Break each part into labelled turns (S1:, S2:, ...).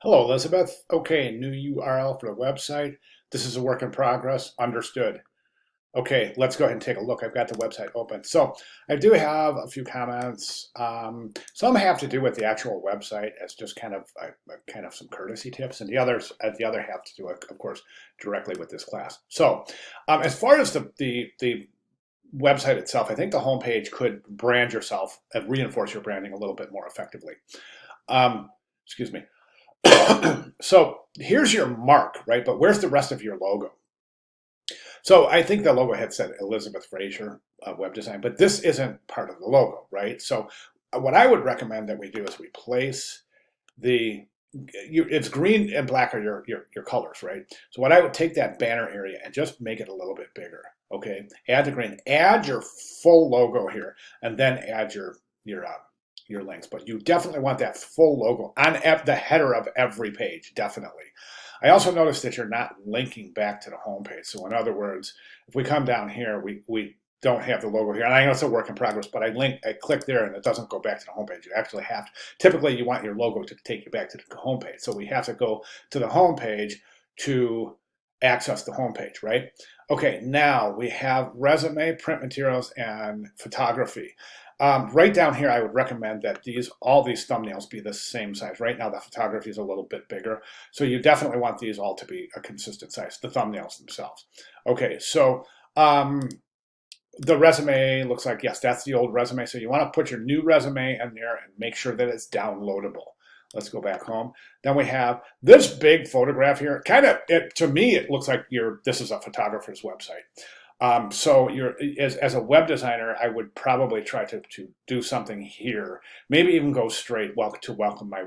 S1: Hello, Elizabeth. Okay, new URL for the website. This is a work in progress. Understood. Okay, let's go ahead and take a look. I've got the website open. So I do have a few comments. Some have to do with the actual website as just kind of some courtesy tips, and the other have to do, of course, directly with this class. So as far as the website itself, I think the homepage could brand yourself and reinforce your branding a little bit more effectively. Um, excuse me. So here's your mark, right? But where's the rest of your logo? So I think the logo had said Elizabeth Fraser web design, but this isn't part of the logo, right? So what I would recommend that we do is we place the it's green and black are your colors, right? So what I would take that banner area and just make it a little bit bigger. Okay, add the green, add your full logo here, and then add your links. But you definitely want that full logo on the header of every page, definitely. I also noticed that you're not linking back to the home page. So in other words, if we come down here, we don't have the logo here. And I know it's a work in progress, but I click there and it doesn't go back to the homepage. You actually have to, typically you want your logo to take you back to the homepage. So we have to go to the homepage to access the homepage, right? Okay, now we have resume, print materials, and photography. Right down here, I would recommend that all these thumbnails be the same size. Right now, the photography is a little bit bigger, so you definitely want these all to be a consistent size, the thumbnails themselves. Okay, so the resume looks like, yes, that's the old resume. So you want to put your new resume in there and make sure that it's downloadable. Let's go back home. Then we have this big photograph here. To me, it looks like this is a photographer's website. So as a web designer, I would probably try to do something here. Maybe even go straight to welcome my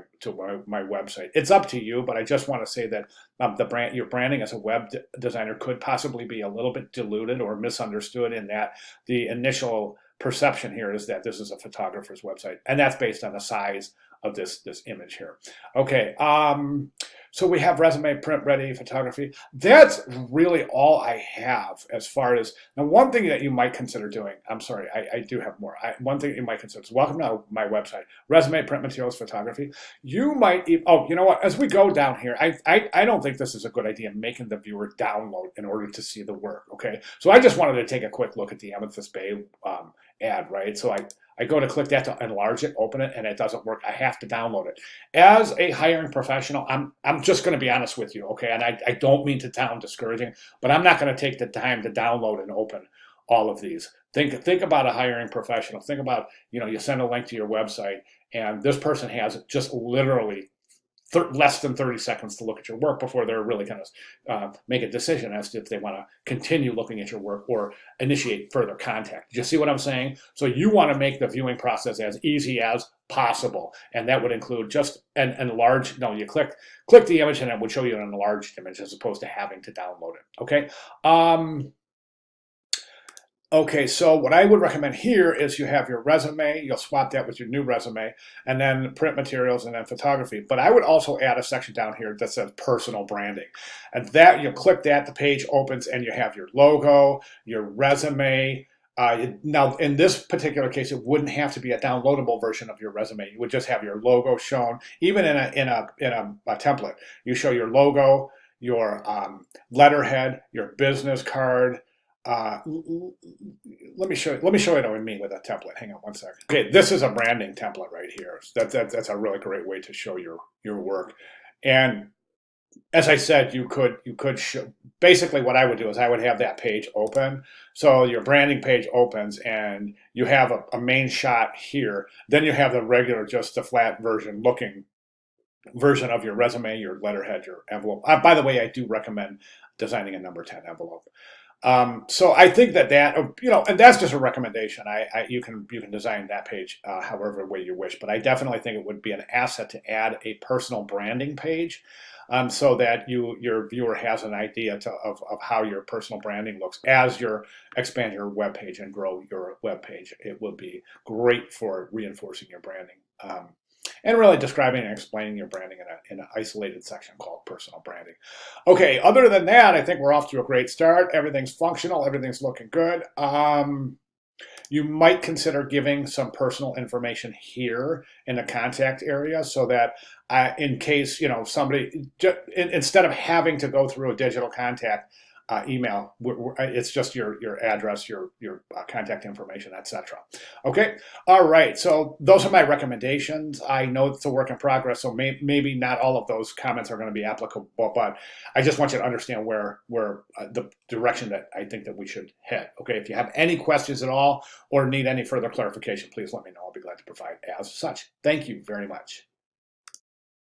S1: website. It's up to you, but I just want to say that your branding as a web designer could possibly be a little bit diluted or misunderstood in that the initial perception here is that this is a photographer's website, and that's based on the size of this image here. Okay. So we have resume, print ready, photography. That's really all I have as far as, now one thing that you might consider doing, I'm sorry, I do have more. One thing you might consider is welcome to my website, resume, print materials, photography. You might, oh, you know what, as we go down here, I don't think this is a good idea making the viewer download in order to see the work, okay? So I just wanted to take a quick look at the Amethyst Bay ad, right? So I go to click that to enlarge it, open it, and it doesn't work. I have to download it. As a hiring professional, I'm just going to be honest with you, okay? And I don't mean to sound discouraging, but I'm not going to take the time to download and open all of these. Think about a hiring professional. Think about, you send a link to your website, and this person has just literally less than 30 seconds to look at your work before they're really going to make a decision as to if they want to continue looking at your work or initiate further contact. Do you see what I'm saying? So you want to make the viewing process as easy as possible, and that would include just an enlarged. No, you click the image, and it would show you an enlarged image as opposed to having to download it. Okay. Okay, so what I would recommend here is you have your resume, you'll swap that with your new resume, and then print materials and then photography. But I would also add a section down here that says personal branding. And that, you click that, the page opens, and you have your logo, your resume. Now, in this particular case, it wouldn't have to be a downloadable version of your resume. You would just have your logo shown, even in a template. You show your logo, your letterhead, your business card. Let me show you what I mean with a template. Hang on one second. Okay, this is a branding template right here. That's a really great way to show your work. And as I said, you could show, basically what I would do is I would have that page open. So your branding page opens and you have a main shot here. Then you have the regular, just the flat version of your resume, your letterhead, your envelope. By the way, I do recommend designing a number 10 envelope. So I think that and that's just a recommendation. You can design that page however way you wish, but I definitely think it would be an asset to add a personal branding page, so that your viewer has an idea of how your personal branding looks as you expand your web page and grow your web page. It will be great for reinforcing your branding. And really describing and explaining your branding in an isolated section called personal branding. Okay, other than that, I think we're off to a great start. Everything's functional. Everything's looking good. You might consider giving some personal information here in the contact area so that in case, somebody, instead of having to go through a digital contact email, it's just your address, your contact information, etc. Okay, all right. So those are my recommendations. I know it's a work in progress, so maybe not all of those comments are going to be applicable, but I just want you to understand where the direction that I think that we should head. Okay, if you have any questions at all or need any further clarification, please let me know. I'll be glad to provide as such. Thank you very much.